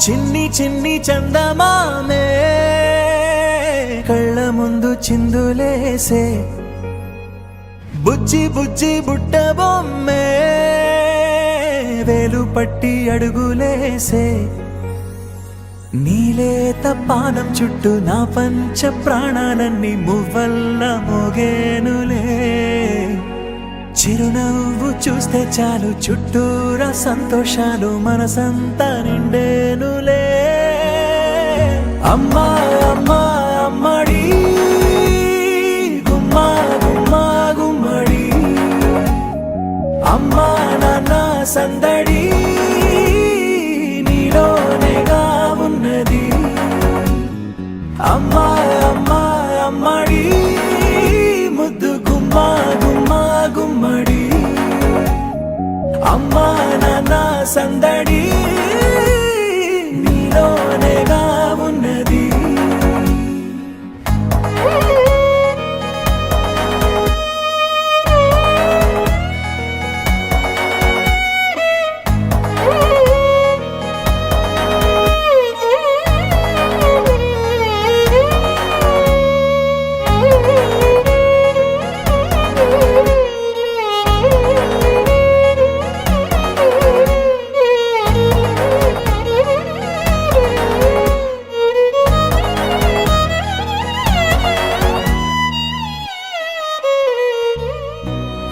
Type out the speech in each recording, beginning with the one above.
చిన్ని చిన్ని చందమామే కళ్ళ ముందు చిందులేసే బుజ్జి బుజ్జి బుట్ట బొమ్మే వేలు పట్టి అడుగులేసే నీలేత పానం చుట్టూ నా పంచ ప్రాణాలన్నీ మువ్వల్ల మోగేనులే చిరునవ్వు చూస్తే చాలు చుట్టూరా సంతోషాలు మనసంతా నిండేనులే అమ్మా అమ్మా అమ్మడి గుమ్మా గుమ్మా గుమ్మడి అమ్మా నాన్న సందడి నీలోనేగా ఉన్నది అమ్మా అమ్మా అమ్మడి ముద్దు గుమ్మా గుమ్మా గుమ్మడి అమ్మా నాన్న సందడి నీలోనేగా ఉన్నది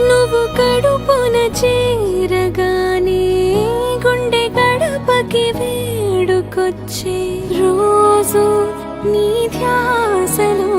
నువ్వు కడుపున చేరగానే గుండె గడపకి వేడుకొచ్చే రోజు నీ ధ్యాసలో